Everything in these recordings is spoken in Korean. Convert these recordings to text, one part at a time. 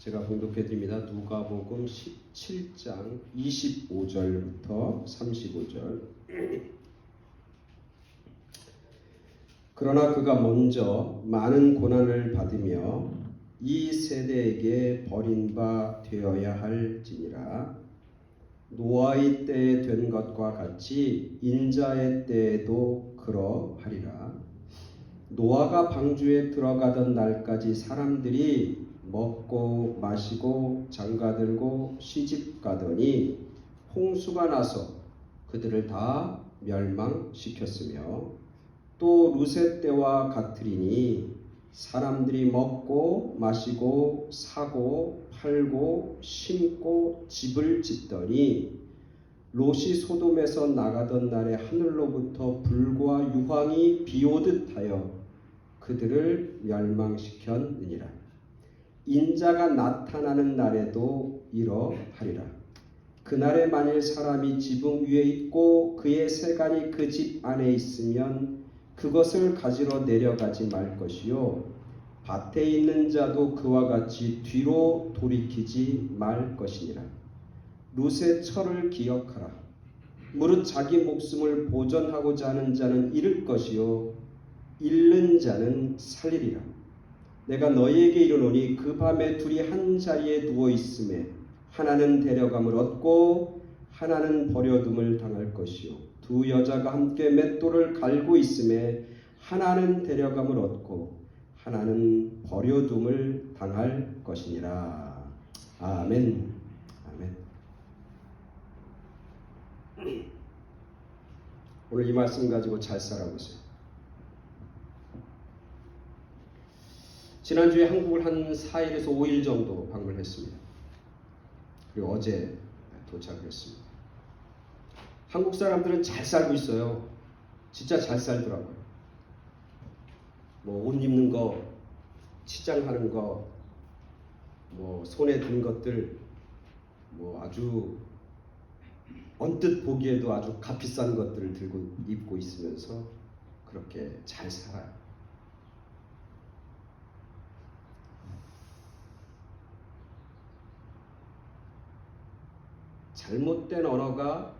제가 봉독해 드립니다. 누가복음 17장 25절부터 35절. 그러나 그가 먼저 많은 고난을 받으며 이 세대에게 버린 바 되어야 할지니라. 노아의 때에 된 것과 같이 인자의 때에도 그러하리라. 노아가 방주에 들어가던 날까지 사람들이 먹고 마시고 장가들고 시집가더니 홍수가 나서 그들을 다 멸망시켰으며, 또 룻의 때와 같으리니 사람들이 먹고 마시고 사고 팔고 심고 집을 짓더니 롯이 소돔에서 나가던 날에 하늘로부터 불과 유황이 비오듯 하여 그들을 멸망시켰느니라. 인자가 나타나는 날에도 이러하리라. 그날에 만일 사람이 지붕 위에 있고 그의 세간이 그 집 안에 있으면 그것을 가지러 내려가지 말 것이요, 밭에 있는 자도 그와 같이 뒤로 돌이키지 말 것이니라. 룻의 철을 기억하라. 무릇 자기 목숨을 보전하고자 하는 자는 잃을 것이요, 잃는 자는 살리리라. 내가 너희에게 이르노니 그 밤에 둘이 한 자리에 누워 있음에 하나는 데려감을 얻고 하나는 버려둠을 당할 것이요, 두 여자가 함께 맷돌을 갈고 있음에 하나는 데려감을 얻고 하나는 버려둠을 당할 것이니라. 아멘. 아멘. 오늘 이 말씀 가지고 잘 살아보세요. 지난주에 한국을 한 4일에서 5일 정도 방문했습니다. 그리고 어제 도착을 했습니다. 한국 사람들은 잘 살고 있어요. 진짜 잘 살더라고요. 뭐 옷 입는 거, 치장하는 거, 뭐 손에 든 것들, 뭐 아주 언뜻 보기에도 아주 값비싼 것들을 들고 입고 있으면서 그렇게 잘 살아요. 잘못된 언어가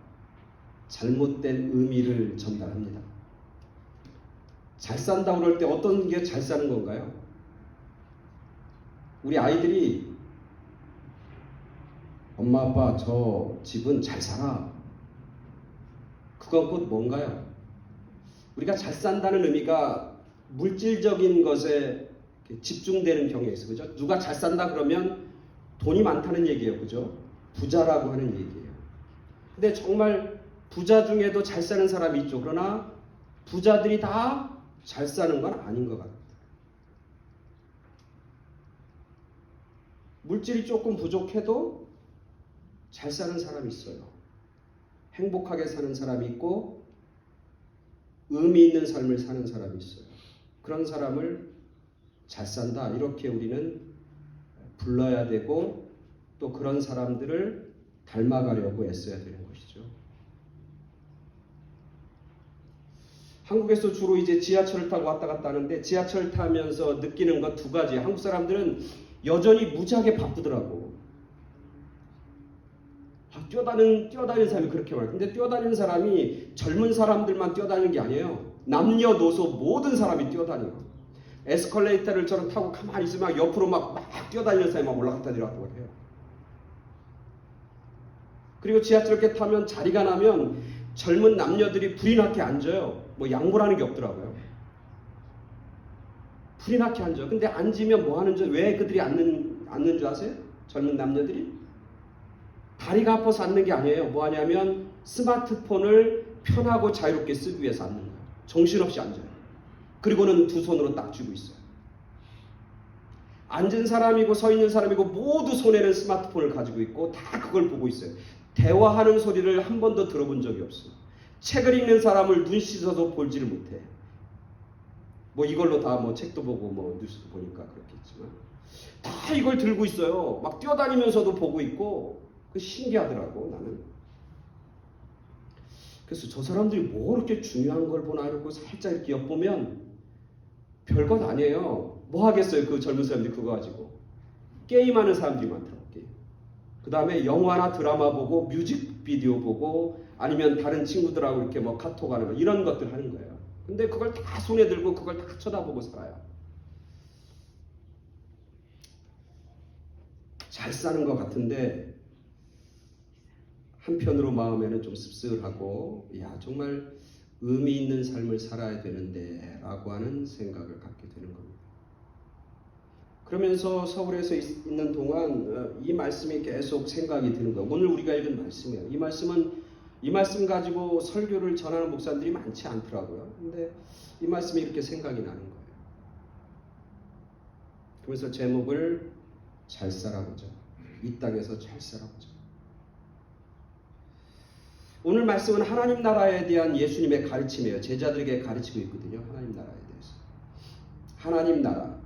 잘못된 의미를 전달합니다. 잘 산다 그럴 때 어떤 게 잘 사는 건가요? 우리 아이들이 엄마 아빠 저 집은 잘 살아. 그건 곧 뭔가요? 우리가 잘 산다는 의미가 물질적인 것에 집중되는 경우에 있어요. 그죠? 누가 잘 산다 그러면 돈이 많다는 얘기예요. 그죠? 부자라고 하는 얘기예요. 근데 정말 부자 중에도 잘 사는 사람이 있죠. 그러나 부자들이 다 잘 사는 건 아닌 것 같아요. 물질이 조금 부족해도 잘 사는 사람이 있어요. 행복하게 사는 사람이 있고 의미 있는 삶을 사는 사람이 있어요. 그런 사람을 잘 산다, 이렇게 우리는 불러야 되고, 또 그런 사람들을 닮아가려고 애써야 되는 것이죠. 한국에서 주로 이제 지하철을 타고 왔다 갔다 하는데, 지하철 타면서 느끼는 건 두 가지. 한국 사람들은 여전히 무지하게 바쁘더라고. 뛰어다니는 사람이 그렇게 많아요. 근데 뛰어다니는 사람이 젊은 사람들만 뛰어다니는 게 아니에요. 남녀노소 모든 사람이 뛰어다녀요. 에스컬레이터를 저런 타고 가만히 있으면 옆으로 막 뛰어다니는 사람이 막 올라갔다 내려갔다 해요. 그리고 지하철 이렇게 타면 자리가 나면 젊은 남녀들이 불이 나게 앉아요. 뭐 양보라는 게 없더라고요. 불이 나게 앉아. 근데 앉으면 뭐 하는 줄, 왜 그들이 앉는 줄 아세요? 젊은 남녀들이? 다리가 아파서 앉는 게 아니에요. 뭐 하냐면 스마트폰을 편하고 자유롭게 쓰기 위해서 앉는 거예요. 정신없이 앉아요. 그리고는 두 손으로 딱 쥐고 있어요. 앉은 사람이고 서 있는 사람이고 모두 손에는 스마트폰을 가지고 있고 다 그걸 보고 있어요. 대화하는 소리를 한 번도 들어본 적이 없어요. 책을 읽는 사람을 눈 씻어서 보지를 못해. 뭐 이걸로 다 뭐 책도 보고 뭐 뉴스도 보니까 그렇겠지만 다 이걸 들고 있어요. 막 뛰어다니면서도 보고 있고, 그 신기하더라고 나는. 그래서 저 사람들이 뭐 그렇게 중요한 걸 보나 이러고 살짝 이렇게 엿보면 별것 아니에요. 뭐 하겠어요 그 젊은 사람들이 그거 가지고. 게임하는 사람들이 많더라고요. 그 다음에 영화나 드라마 보고 뮤직비디오 보고 아니면 다른 친구들하고 이렇게 뭐 카톡하는 거 이런 것들 하는 거예요. 근데 그걸 다 손에 들고 그걸 다 쳐다보고 살아요. 잘 사는 것 같은데 한편으로 마음에는 좀 씁쓸하고 야 정말 의미 있는 삶을 살아야 되는데 라고 하는 생각을 갖게 되는 겁니다. 그러면서 서울에서 있는 동안 이 말씀이 계속 생각이 드는 거예요. 오늘 우리가 읽은 말씀이에요. 이 말씀 가지고 설교를 전하는 목사님들이 많지 않더라고요. 근데 이 말씀이 이렇게 생각이 나는 거예요. 그래서 제목을 잘 살아보자. 이 땅에서 잘 살아보자. 오늘 말씀은 하나님 나라에 대한 예수님의 가르침이에요. 제자들에게 가르치고 있거든요. 하나님 나라에 대해서. 하나님 나라,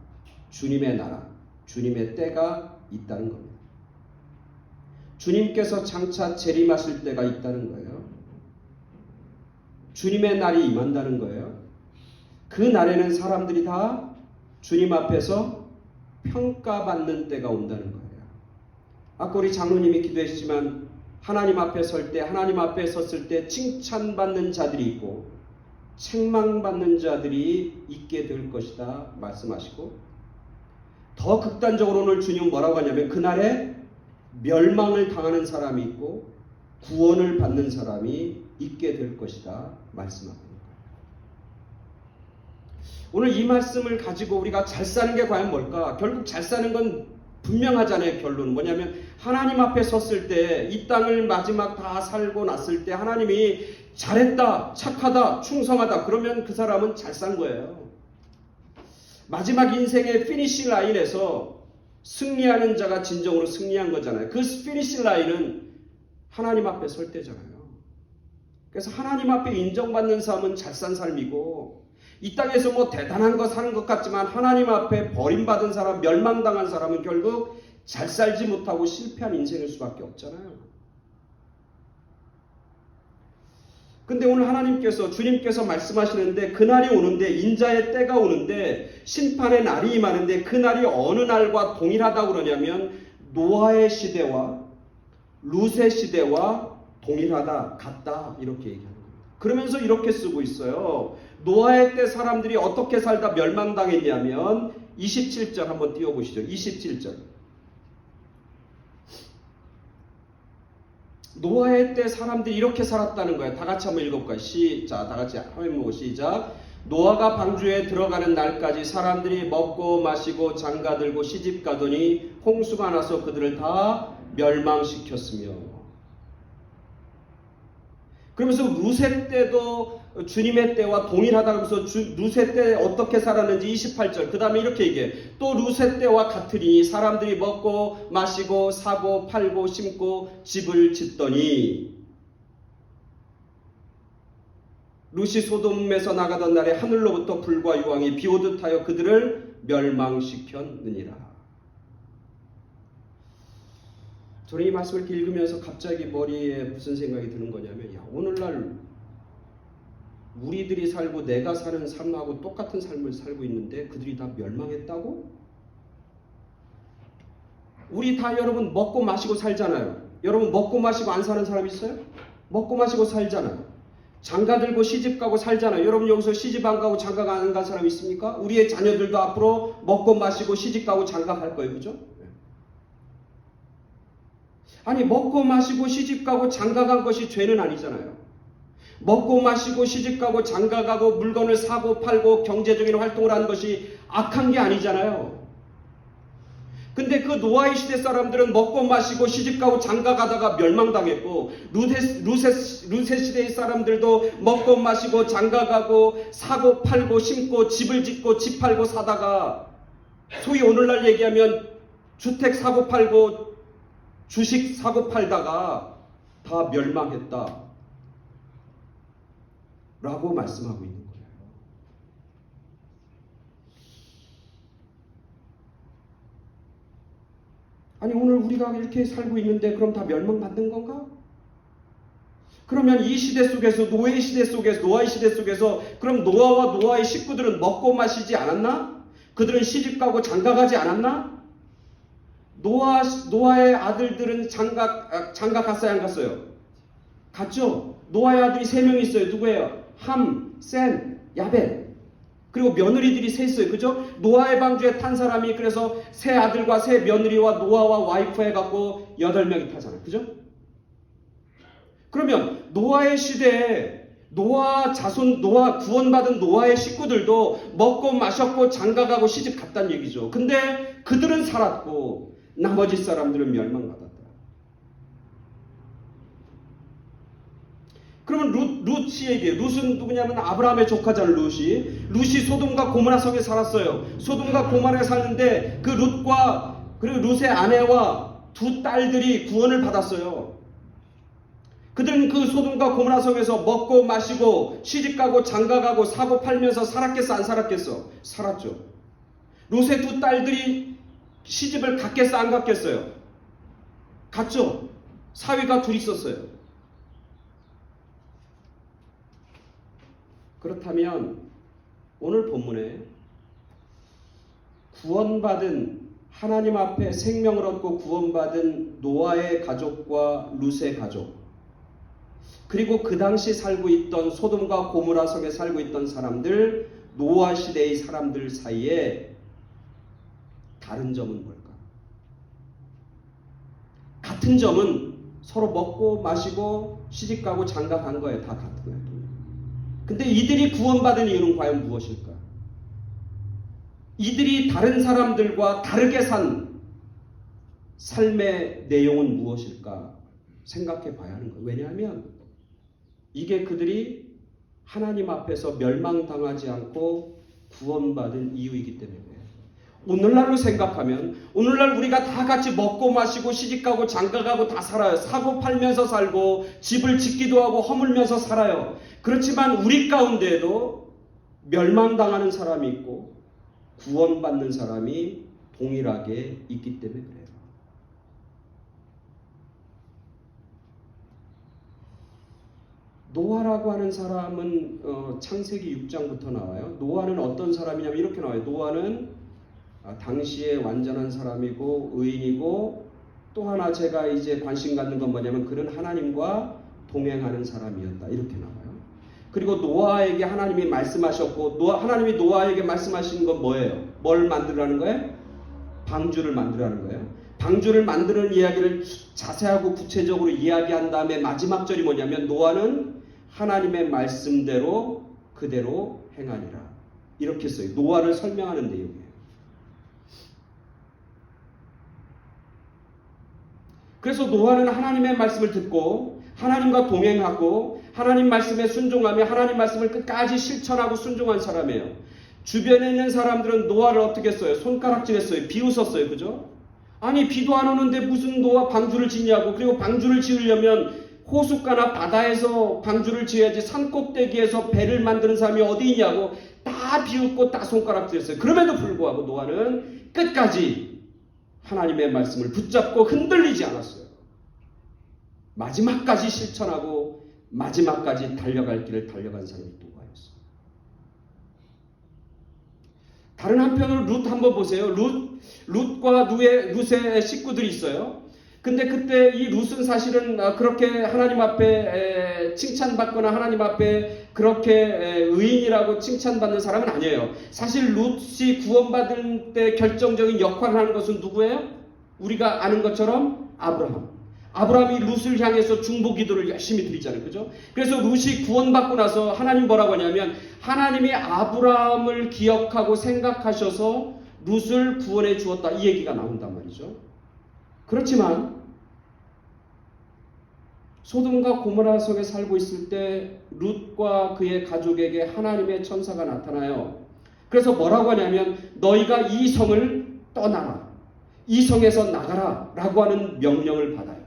주님의 나라, 주님의 때가 있다는 겁니다. 주님께서 장차 재림하실 때가 있다는 거예요. 주님의 날이 임한다는 거예요. 그 날에는 사람들이 다 주님 앞에서 평가받는 때가 온다는 거예요. 아까 우리 장로님이 기도했지만 하나님 앞에 설 때, 하나님 앞에 섰을 때 칭찬받는 자들이 있고 책망받는 자들이 있게 될 것이다 말씀하시고, 더 극단적으로 오늘 주님은 뭐라고 하냐면 그날에 멸망을 당하는 사람이 있고 구원을 받는 사람이 있게 될 것이다 말씀하고 있는 거예요. 오늘 이 말씀을 가지고 우리가 잘 사는 게 과연 뭘까? 결국 잘 사는 건 분명하잖아요. 결론은 뭐냐면 하나님 앞에 섰을 때, 이 땅을 마지막 다 살고 났을 때 하나님이 잘했다, 착하다, 충성하다 그러면 그 사람은 잘 산 거예요. 마지막 인생의 피니시 라인에서 승리하는 자가 진정으로 승리한 거잖아요. 그 피니시 라인은 하나님 앞에 설 때잖아요. 그래서 하나님 앞에 인정받는 삶은 잘 산 삶이고, 이 땅에서 뭐 대단한 거 사는 것 같지만 하나님 앞에 버림받은 사람, 멸망당한 사람은 결국 잘 살지 못하고 실패한 인생일 수밖에 없잖아요. 근데 오늘 하나님께서, 주님께서 말씀하시는데 그날이 오는데, 인자의 때가 오는데, 심판의 날이 임하는데 그 날이 어느 날과 동일하다고 그러냐면 노아의 시대와 룻의 시대와 동일하다, 같다 이렇게 얘기합니다. 그러면서 이렇게 쓰고 있어요. 노아의 때 사람들이 어떻게 살다 멸망당했냐면 27절 한번 띄워보시죠. 27절. 노아의 때 사람들이 이렇게 살았다는 거예요. 다 같이 한번 읽어볼까요? 자, 다 같이 한번 보고 시작. 노아가 방주에 들어가는 날까지 사람들이 먹고 마시고 장가들고 시집가더니 홍수가 나서 그들을 다 멸망시켰으며. 그러면서 룻의 때도 주님의 때와 동일하다고 해서 룻의 때 어떻게 살았는지 28절. 그 다음에 이렇게 얘기해. 또 룻의 때와 같으니 사람들이 먹고 마시고 사고 팔고 심고 집을 짓더니, 룻이 소돔에서 나가던 날에 하늘로부터 불과 유황이 비오듯 하여 그들을 멸망시켰느니라. 저는 이 말씀을 이렇게 읽으면서 갑자기 머리에 무슨 생각이 드는 거냐면, 야, 오늘날 우리들이 살고 내가 사는 삶하고 똑같은 삶을 살고 있는데 그들이 다 멸망했다고? 우리 다 여러분 먹고 마시고 살잖아요. 여러분 먹고 마시고 안 사는 사람 있어요? 먹고 마시고 살잖아요. 장가 들고 시집 가고 살잖아요. 여러분 여기서 시집 안 가고 장가 안 간 사람 있습니까? 우리의 자녀들도 앞으로 먹고 마시고 시집 가고 장가 갈 거예요. 그죠? 아니, 먹고 마시고 시집 가고 장가 간 것이 죄는 아니잖아요. 먹고 마시고 시집 가고 장가 가고 물건을 사고 팔고 경제적인 활동을 하는 것이 악한 게 아니잖아요. 근데 그 노아의 시대 사람들은 먹고 마시고 시집 가고 장가 가다가 멸망당했고, 룻의 시대의 사람들도 먹고 마시고 장가 가고 사고 팔고 심고 집을 짓고 집 팔고 사다가, 소위 오늘날 얘기하면 주택 사고 팔고 주식 사고 팔다가 다 멸망했다 라고 말씀하고 있는 거예요. 아니, 오늘 우리가 이렇게 살고 있는데 그럼 다 멸망받는 건가? 그러면 이 시대 속에서, 노아의 시대 속에서 그럼 노아와 노아의 식구들은 먹고 마시지 않았나? 그들은 시집가고 장가가지 않았나? 노아의 아들들은 장가 갔어요, 안 갔어요? 갔죠. 노아의 아들이 3명이 있어요. 누구예요? 함, 셈, 야벳. 그리고 며느리들이 3 있어요. 그죠? 노아의 방주에 탄 사람이 그래서 3 아들과 3 며느리와 노아와 와이프 해갖고 8명이 타잖아요. 그죠? 그러면 노아의 시대에 노아 자손, 노아 구원받은 노아의 식구들도 먹고 마셨고 장가가고 시집 갔다는 얘기죠. 근데 그들은 살았고 나머지 사람들은 멸망받았다. 그러면 룻이 얘기해요. 룻은 누구냐면 아브라함의 조카잖아요. 룻이 소돔과 고모라 성에 살았어요. 소돔과 고모라에 사는데 그 룻과 그리고 룻의 아내와 2 딸들이 구원을 받았어요. 그들은 그 소돔과 고모라 성에서 먹고 마시고 시집가고 장가가고 사고 팔면서 살았겠어, 안 살았겠어? 살았죠. 룻의 2 딸들이 시집을 갔겠어, 안 갔겠어요? 갔죠. 사위가 2 있었어요. 그렇다면 오늘 본문에 구원받은 하나님 앞에 생명을 얻고 구원받은 노아의 가족과 룻의 가족, 그리고 그 당시 살고 있던 소돔과 고모라 성에 살고 있던 사람들, 노아 시대의 사람들 사이에 다른 점은 뭘까? 같은 점은 서로 먹고 마시고 시집가고 장가간 거예요. 다 같은 거예요. 근데 이들이 구원받은 이유는 과연 무엇일까? 이들이 다른 사람들과 다르게 산 삶의 내용은 무엇일까 생각해 봐야 하는 거예요. 왜냐하면 이게 그들이 하나님 앞에서 멸망당하지 않고 구원받은 이유이기 때문에 오늘날로 생각하면 오늘날 우리가 다 같이 먹고 마시고 시집가고 장가가고 다 살아요. 사고 팔면서 살고 집을 짓기도 하고 허물면서 살아요. 그렇지만 우리 가운데에도 멸망당하는 사람이 있고 구원받는 사람이 동일하게 있기 때문에 그래요. 노아라고 하는 사람은 창세기 6장부터 나와요. 노아는 어떤 사람이냐면 이렇게 나와요. 노아는 당시에 완전한 사람이고 의인이고 또 하나 제가 이제 관심 갖는 건 뭐냐면 그는 하나님과 동행하는 사람이었다. 이렇게 나와요. 그리고 노아에게 하나님이 말씀하셨고 하나님이 노아에게 말씀하신 건 뭐예요? 뭘 만들라는 거예요? 방주를 만들라는 거예요. 방주를 만드는 이야기를 자세하고 구체적으로 이야기한 다음에 마지막 절이 뭐냐면 노아는 하나님의 말씀대로 그대로 행하니라. 이렇게 써요. 노아를 설명하는 내용이에요. 그래서 노아는 하나님의 말씀을 듣고 하나님과 동행하고 하나님 말씀에 순종하며 하나님 말씀을 끝까지 실천하고 순종한 사람이에요. 주변에 있는 사람들은 노아를 어떻게 했어요? 손가락질했어요. 비웃었어요. 그죠? 아니 비도 안 오는데 무슨 노아 방주를 짓냐고. 그리고 방주를 지으려면 호숫가나 바다에서 방주를 지어야지 산꼭대기에서 배를 만드는 사람이 어디 있냐고 다 비웃고 다 손가락질했어요. 그럼에도 불구하고 노아는 끝까지 하나님의 말씀을 붙잡고 흔들리지 않았어요. 마지막까지 실천하고 마지막까지 달려갈 길을 달려간 사람이 노아였어요. 다른 한편으로 룻 한번 보세요. 룻과 룻의 식구들이 있어요. 근데 그때 이 룻은 사실은 그렇게 하나님 앞에 칭찬받거나 하나님 앞에 그렇게 의인이라고 칭찬받는 사람은 아니에요. 사실 룻이 구원받을 때 결정적인 역할을 하는 것은 누구예요? 우리가 아는 것처럼 아브라함이 룻을 향해서 중보 기도를 열심히 드리잖아요. 그죠? 그래서 룻이 구원받고 나서 하나님 뭐라고 하냐면 하나님이 아브라함을 기억하고 생각하셔서 룻을 구원해 주었다. 이 얘기가 나온단 말이죠. 그렇지만 소돔과 고모라 성에 살고 있을 때 룻과 그의 가족에게 하나님의 천사가 나타나요. 그래서 뭐라고 하냐면 너희가 이 성을 떠나라. 이 성에서 나가라 라고 하는 명령을 받아요.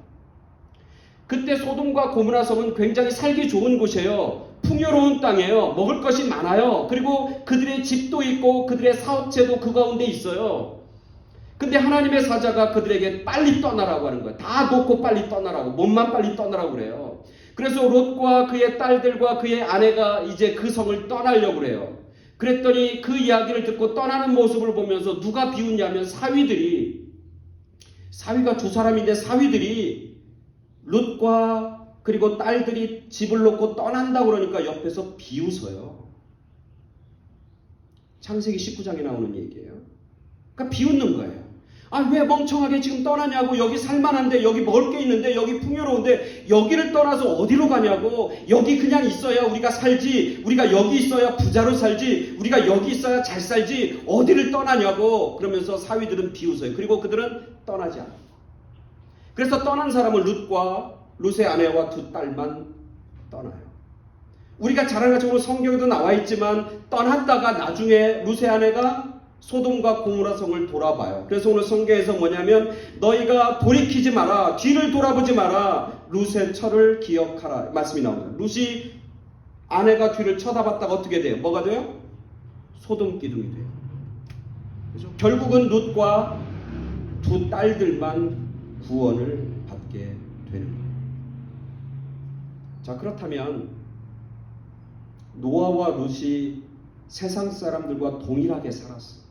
그때 소돔과 고모라 성은 굉장히 살기 좋은 곳이에요. 풍요로운 땅이에요. 먹을 것이 많아요. 그리고 그들의 집도 있고 그들의 사업체도 그 가운데 있어요. 근데 하나님의 사자가 그들에게 빨리 떠나라고 하는 거예요. 다 놓고 빨리 떠나라고. 몸만 빨리 떠나라고 그래요. 그래서 롯과 그의 딸들과 그의 아내가 이제 그 성을 떠나려고 그래요. 그랬더니 그 이야기를 듣고 떠나는 모습을 보면서 누가 비웃냐면 사위들이 사위가 두 사람인데 사위들이 룻과 그리고 딸들이 집을 놓고 떠난다고 그러니까 옆에서 비웃어요. 창세기 19장에 나오는 얘기예요. 그러니까 비웃는 거예요. 아, 왜 멍청하게 지금 떠나냐고. 여기 살만한데, 여기 먹을 게 있는데, 여기 풍요로운데 여기를 떠나서 어디로 가냐고. 여기 그냥 있어야 우리가 살지. 우리가 여기 있어야 부자로 살지. 우리가 여기 있어야 잘 살지. 어디를 떠나냐고. 그러면서 사위들은 비웃어요. 그리고 그들은 떠나지 않아요. 그래서 떠난 사람은 룻과 룻의 아내와 두 딸만 떠나요. 우리가 잘 아는 것처럼 성경에도 나와 있지만 떠났다가 나중에 룻의 아내가 소돔과 고모라 성을 돌아봐요. 그래서 오늘 성경에서 뭐냐면 너희가 돌이키지 마라. 뒤를 돌아보지 마라. 룻의 철을 기억하라. 말씀이 나옵니다. 룻이 아내가 뒤를 쳐다봤다가 어떻게 돼요? 뭐가 돼요? 소돔 기둥이 돼요. 그래서 결국은 룻과 두 딸들만 구원을 받게 되는 거예요. 자, 그렇다면 노아와 룻이 세상 사람들과 동일하게 살았어.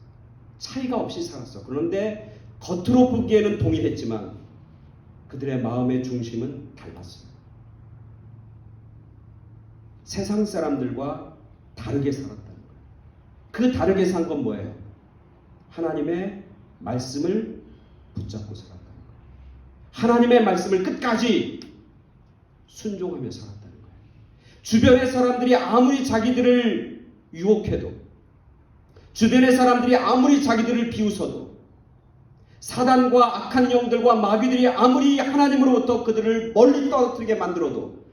차이가 없이 살았어. 그런데 겉으로 보기에는 동일했지만 그들의 마음의 중심은 달랐어요. 세상 사람들과 다르게 살았다는 거예요. 그 다르게 산 건 뭐예요? 하나님의 말씀을 붙잡고 살았다는 거예요. 하나님의 말씀을 끝까지 순종하며 살았다는 거예요. 주변의 사람들이 아무리 자기들을 유혹해도, 주변의 사람들이 아무리 자기들을 비웃어도, 사단과 악한 영들과 마귀들이 아무리 하나님으로부터 그들을 멀리 떨어뜨리게 만들어도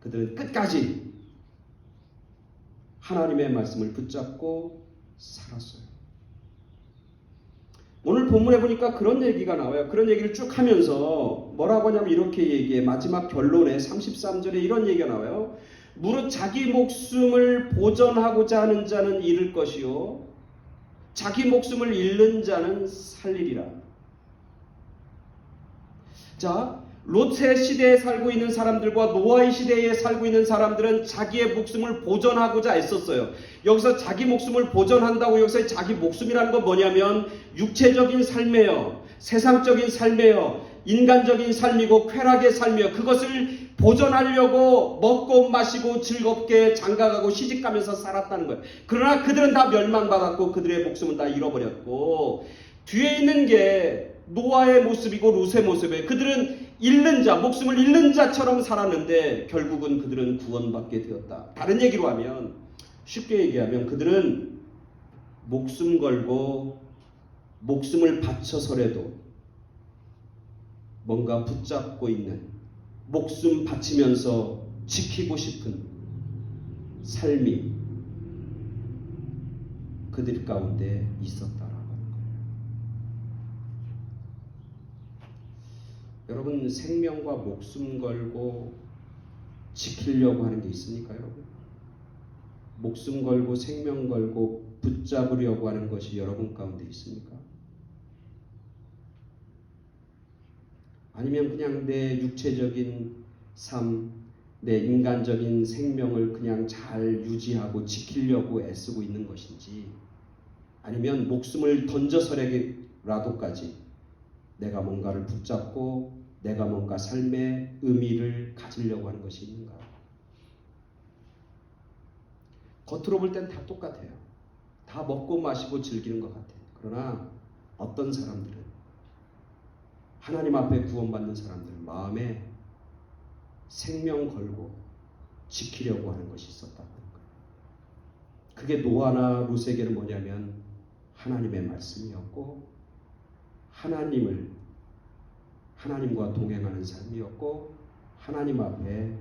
그들은 끝까지 하나님의 말씀을 붙잡고 살았어요. 오늘 본문에 보니까 그런 얘기가 나와요. 그런 얘기를 쭉 하면서 뭐라고 하냐면 이렇게 얘기해. 마지막 결론에 33절에 이런 얘기가 나와요. 무릇 자기 목숨을 보전하고자 하는 자는 잃을 것이요 자기 목숨을 잃는 자는 살리리라. 자, 롯의 시대에 살고 있는 사람들과 노아의 시대에 살고 있는 사람들은 자기의 목숨을 보전하고자 애썼어요. 여기서 자기 목숨을 보전한다고 여기서 자기 목숨이라는 건 뭐냐면 육체적인 삶이에요. 세상적인 삶이에요. 인간적인 삶이고 쾌락의 삶이에요. 그것을 보존하려고 먹고 마시고 즐겁게 장가가고 시집가면서 살았다는 거예요. 그러나 그들은 다 멸망받았고 그들의 목숨은 다 잃어버렸고 뒤에 있는 게 노아의 모습이고 롯의 모습이에요. 그들은 잃는 자, 목숨을 잃는 자처럼 살았는데 결국은 그들은 구원받게 되었다. 다른 얘기로 하면, 쉽게 얘기하면 그들은 목숨 걸고 목숨을 바쳐서라도 뭔가 붙잡고 있는, 목숨 바치면서 지키고 싶은 삶이 그들 가운데 있었다라고 하는 거예요. 여러분, 생명과 목숨 걸고 지키려고 하는 게 있습니까, 여러분? 목숨 걸고 생명 걸고 붙잡으려고 하는 것이 여러분 가운데 있습니까? 아니면 그냥 내 육체적인 삶, 내 인간적인 생명을 그냥 잘 유지하고 지키려고 애쓰고 있는 것인지, 아니면 목숨을 던져서라도까지 내가 뭔가를 붙잡고 내가 뭔가 삶의 의미를 가지려고 하는 것이 있는가? 겉으로 볼 땐 다 똑같아요. 다 먹고 마시고 즐기는 것 같아요. 그러나 어떤 사람들은, 하나님 앞에 구원받는 사람들 마음에 생명 걸고 지키려고 하는 것이 있었다는 거예요. 그게 노아나 롯에게는 뭐냐면 하나님의 말씀이었고, 하나님과 동행하는 삶이었고, 하나님 앞에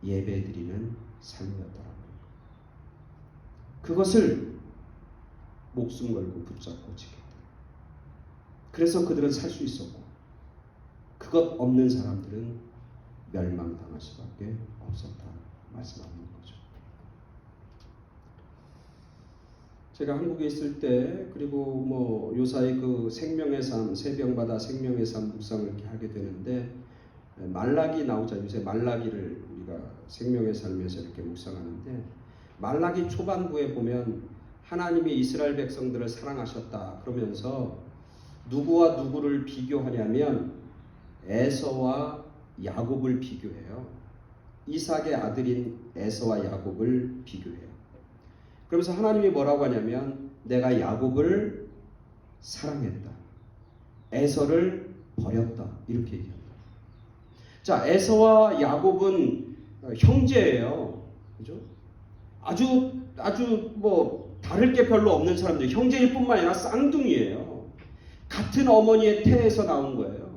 예배드리는 삶이었더라고요. 그것을 목숨 걸고 붙잡고 지켰다. 그래서 그들은 살 수 있었고, 그것 없는 사람들은 멸망당할 수밖에 없었다 말씀하는 거죠. 제가 한국에 있을 때, 그리고 뭐 요사이 그 생명의 삶, 새벽마다 생명의 삶 묵상을 이렇게 하게 되는데, 말라기 나오자. 요새 말라기를 우리가 생명의 삶에서 이렇게 묵상하는데, 말라기 초반부에 보면 하나님이 이스라엘 백성들을 사랑하셨다 그러면서 누구와 누구를 비교하냐면 에서와 야곱을 비교해요. 이삭의 아들인 에서와 야곱을 비교해요. 그러면서 하나님이 뭐라고 하냐면 내가 야곱을 사랑했다. 에서를 버렸다. 이렇게 얘기합니다. 자, 에서와 야곱은 형제예요. 그죠? 아주 뭐 다를 게 별로 없는 사람들, 형제일 뿐만 아니라 쌍둥이에요. 같은 어머니의 태에서 나온 거예요.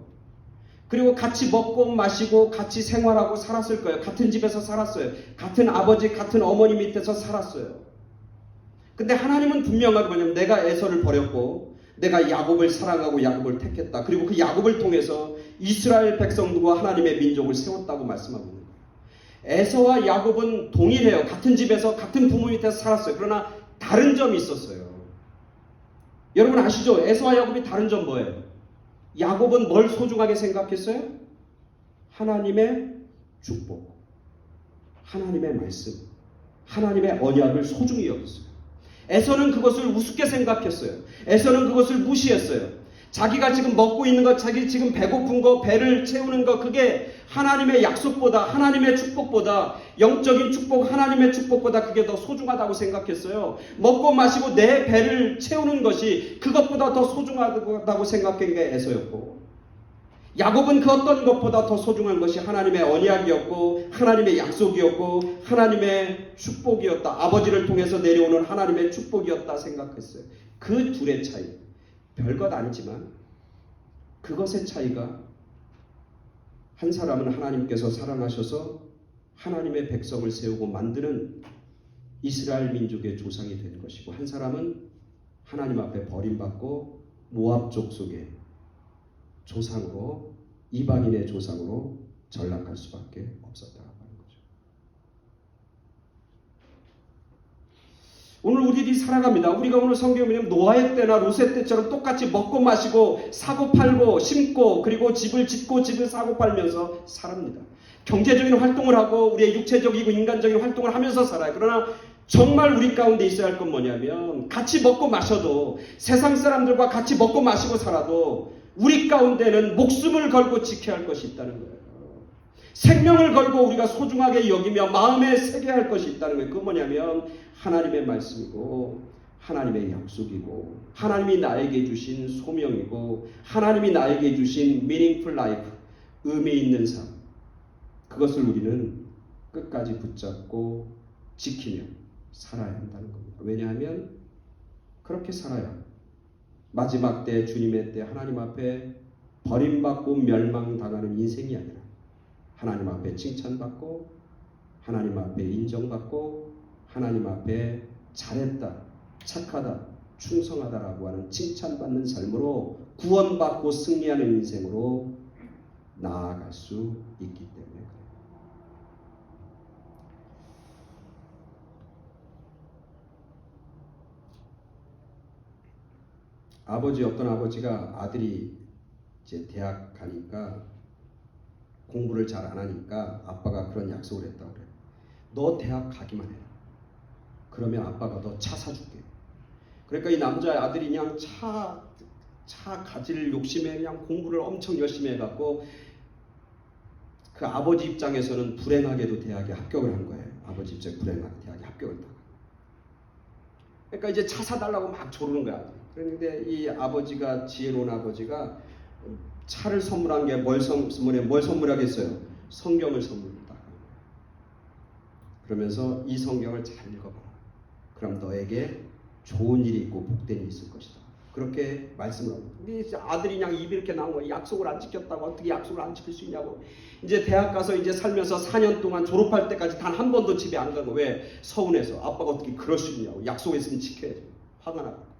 그리고 같이 먹고 마시고 같이 생활하고 살았을 거예요. 같은 집에서 살았어요. 같은 아버지, 같은 어머니 밑에서 살았어요. 근데 하나님은 분명하게 뭐냐면 내가 에서를 버렸고 내가 야곱을 사랑하고 야곱을 택했다. 그리고 그 야곱을 통해서 이스라엘 백성들과 하나님의 민족을 세웠다고 말씀하고 있는 거예요. 에서와 야곱은 동일해요. 같은 집에서 같은 부모 밑에서 살았어요. 그러나 다른 점이 있었어요. 여러분 아시죠? 에서와 야곱이 다른 점 뭐예요? 야곱은 뭘 소중하게 생각했어요? 하나님의 축복, 하나님의 말씀, 하나님의 언약을 소중히 여겼어요. 에서는 그것을 우습게 생각했어요. 에서는 그것을 무시했어요. 자기가 지금 먹고 있는 것, 자기 지금 배고픈 거, 배를 채우는 거, 그게 하나님의 약속보다, 하나님의 축복보다, 영적인 축복, 하나님의 축복보다 그게 더 소중하다고 생각했어요. 먹고 마시고 내 배를 채우는 것이 그것보다 더 소중하다고 생각한 게 에서였고, 야곱은 그 어떤 것보다 더 소중한 것이 하나님의 언약이었고 하나님의 약속이었고 하나님의 축복이었다. 아버지를 통해서 내려오는 하나님의 축복이었다 생각했어요. 그 둘의 차이, 별것 아니지만 그것의 차이가 한 사람은 하나님께서 사랑하셔서 하나님의 백성을 세우고 만드는 이스라엘 민족의 조상이 된 것이고, 한 사람은 하나님 앞에 버림받고 모압 족속의 조상으로, 이방인의 조상으로 전락할 수밖에 없었다고 하는 거죠. 오늘 우리들이 살아갑니다. 우리가 오늘 성경에 보면 노아의 때나 롯의 때처럼 똑같이 먹고 마시고 사고 팔고 심고 그리고 집을 짓고 집을 사고 팔면서 살합니다. 경제적인 활동을 하고 우리의 육체적이고 인간적인 활동을 하면서 살아요. 그러나 정말 우리 가운데 있어야 할 건 뭐냐면, 같이 먹고 마셔도, 세상 사람들과 같이 먹고 마시고 살아도 우리 가운데는 목숨을 걸고 지켜야 할 것이 있다는 거예요. 생명을 걸고 우리가 소중하게 여기며 마음에 새겨야 할 것이 있다는 거예요. 그건 뭐냐면 하나님의 말씀이고 하나님의 약속이고 하나님이 나에게 주신 소명이고 하나님이 나에게 주신 meaningful life, 의미 있는 삶, 그것을 우리는 끝까지 붙잡고 지키며 살아야 한다는 겁니다. 왜냐하면 그렇게 살아야 마지막 때, 주님의 때 하나님 앞에 버림받고 멸망당하는 인생이 아니라 하나님 앞에 칭찬받고 하나님 앞에 인정받고 하나님 앞에 잘했다, 착하다, 충성하다라고 하는 칭찬받는 삶으로 구원받고 승리하는 인생으로 나아갈 수 있기 때문에 그래요. 어떤 아버지가 아들이 이제 대학 가니까 공부를 잘 안 하니까 아빠가 그런 약속을 했다고 그래요. 너 대학 가기만 해라. 그러면 아빠가 너 차 사줄게. 그러니까 이 남자의 아들이 그냥 차 가질 욕심에 그냥 공부를 엄청 열심히 해갖고 그 아버지 입장에서는 불행하게도 대학에 합격을 한 거예요. 아버지 입장에 불행하게 대학에 합격을 했다고. 그러니까 이제 차 사달라고 막 조르는 거야. 그런데 이 아버지가, 지혜로운 아버지가 차를 선물한 게 뭘 선물하겠어요? 성경을 선물했다. 그러면서 이 성경을 잘 읽어봐라. 그럼 너에게 좋은 일이 있고 복된 일이 있을 것이다. 그렇게 말씀을 하고, 근데 아들이 그냥 입이 이렇게 나온 거예요. 약속을 안 지켰다고 어떻게 약속을 안 지킬 수 있냐고. 이제 대학 가서 이제 살면서 4년 동안 졸업할 때까지 단 한 번도 집에 안 간 거. 왜? 서운해서. 아빠가 어떻게 그럴 수 있냐고. 약속했으면 지켜야지. 화가 나고.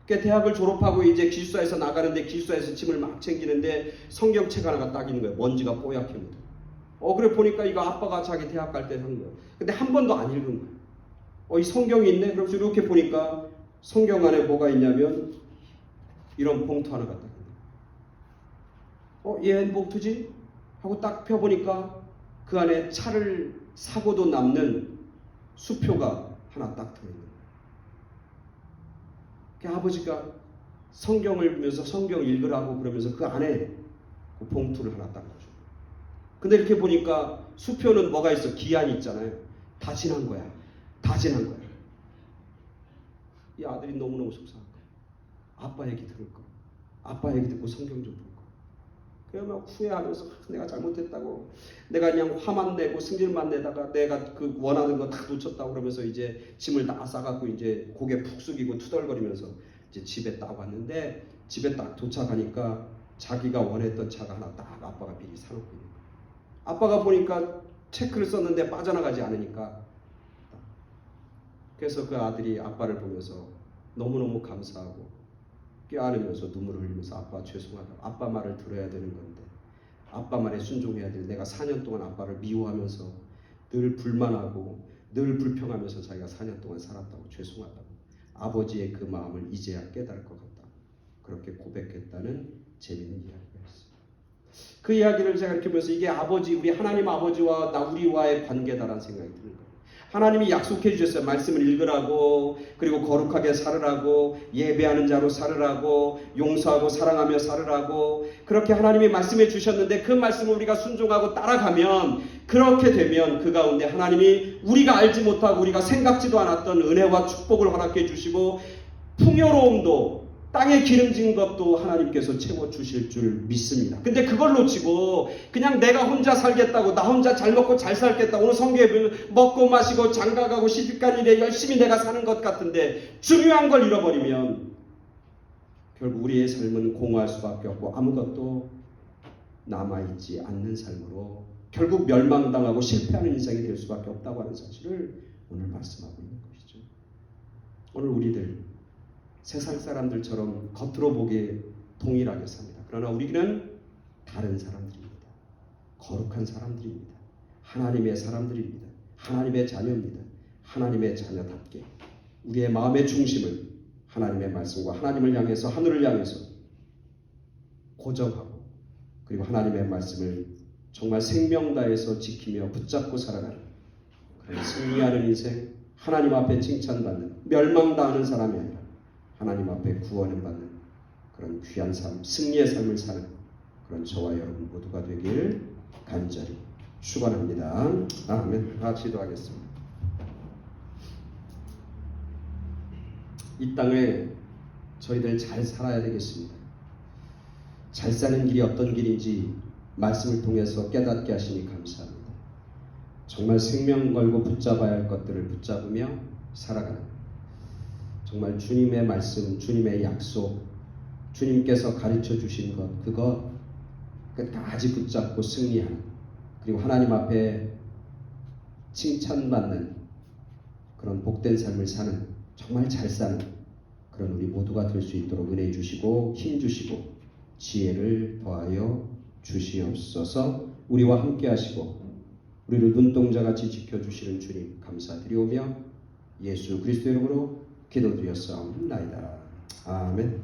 그 대학을 졸업하고 이제 기숙사에서 나가는데 기숙사에서 짐을 막 챙기는데 성경책 하나가 딱 있는 거예요. 먼지가 뽀얗게 묻어. 그래 보니까 이거 아빠가 자기 대학 갈 때 산 거예요. 근데 한 번도 안 읽은 거예요. 이 성경이 있네. 그래서 이렇게 보니까 성경 안에 뭐가 있냐면 이런 봉투 하나가 딱 있네. 얘 봉투지? 하고 딱 펴보니까 그 안에 차를 사고도 남는 수표가 하나 딱 들어있는 거예요. 그 아버지가 성경을 보면서 성경 읽으라고 그러면서 그 안에 그 봉투를 하나 딱 넣어줘. 근데 이렇게 보니까 수표는 뭐가 있어? 기한이 있잖아요. 다 지난 거야. 다 지난 거야. 이 아들이 너무너무 속상한 거야. 아빠 얘기 들을 거. 아빠 얘기 듣고 성경 좀 볼 거. 그래 막 후회하면서 내가 잘못했다고, 내가 그냥 화만 내고 승질만 내다가 내가 그 원하는 거 다 놓쳤다고 그러면서 이제 짐을 다 싸갖고 이제 고개 푹 숙이고 투덜거리면서 이제 집에 딱 왔는데, 집에 딱 도착하니까 자기가 원했던 차가 하나 딱 아빠가 미리 사놓고 있는 거야. 아빠가 보니까 체크를 썼는데 빠져나가지 않으니까, 그래서 그 아들이 아빠를 보면서 너무너무 감사하고 껴안으면서 눈물을 흘리면서 아빠 죄송하다. 아빠 말을 들어야 되는 건데, 아빠 말에 순종해야 될 내가 4년 동안 아빠를 미워하면서 늘 불만하고 늘 불평하면서 자기가 4년 동안 살았다고 죄송하다고. 아버지의 그 마음을 이제야 깨달을 것 같다. 그렇게 고백했다는 재미있는 이야기가 있어요. 그 이야기를 제가 이렇게 보면서 이게 아버지, 우리 하나님 아버지와 우리와의 관계다라는 생각이 드는 거예요. 하나님이 약속해 주셨어요. 말씀을 읽으라고, 그리고 거룩하게 살으라고, 예배하는 자로 살으라고, 용서하고 사랑하며 살으라고, 그렇게 하나님이 말씀해 주셨는데 그 말씀을 우리가 순종하고 따라가면, 그렇게 되면 그 가운데 하나님이 우리가 알지 못하고 우리가 생각지도 않았던 은혜와 축복을 허락해 주시고, 풍요로움도, 땅에 기름진 것도 하나님께서 채워주실 줄 믿습니다. 근데 그걸 놓치고 그냥 내가 혼자 살겠다고, 나 혼자 잘 먹고 잘 살겠다고, 오늘 성경에 보면 먹고 마시고 장가가고 시집간 일에 열심히 내가 사는 것 같은데 중요한 걸 잃어버리면 결국 우리의 삶은 공허할 수밖에 없고 아무것도 남아있지 않는 삶으로 결국 멸망당하고 실패하는 인생이 될 수밖에 없다고 하는 사실을 오늘 말씀하고 있는 것이죠. 오늘 우리들 세상 사람들처럼 겉으로 보기에 동일하게 삽니다. 그러나 우리는 다른 사람들입니다. 거룩한 사람들입니다. 하나님의 사람들입니다. 하나님의 자녀입니다. 하나님의 자녀답게 우리의 마음의 중심을 하나님의 말씀과 하나님을 향해서, 하늘을 향해서 고정하고, 그리고 하나님의 말씀을 정말 생명 다해서 지키며 붙잡고 살아가는 그런 승리하는 인생, 하나님 앞에 칭찬받는, 멸망당하는 사람이 아니라 하나님 앞에 구원을 받는 그런 귀한 삶, 승리의 삶을 사는 그런 저와 여러분 모두가 되길 간절히 축원합니다. 아멘. 같이 기도하겠습니다. 이 땅에 저희들 잘 살아야 되겠습니다. 잘 사는 길이 어떤 길인지 말씀을 통해서 깨닫게 하시니 감사합니다. 정말 생명 걸고 붙잡아야 할 것들을 붙잡으며 살아가는, 정말 주님의 말씀, 주님의 약속, 주님께서 가르쳐 주신 것, 그것 끝까지 붙잡고 승리하는, 그리고 하나님 앞에 칭찬받는 그런 복된 삶을 사는, 정말 잘 사는 그런 우리 모두가 될 수 있도록 은혜 주시고 힘 주시고 지혜를 더하여 주시옵소서. 우리와 함께 하시고 우리를 눈동자같이 지켜주시는 주님 감사드리오며 예수 그리스도 이름으로 기도드렸사옵나이다. 아멘.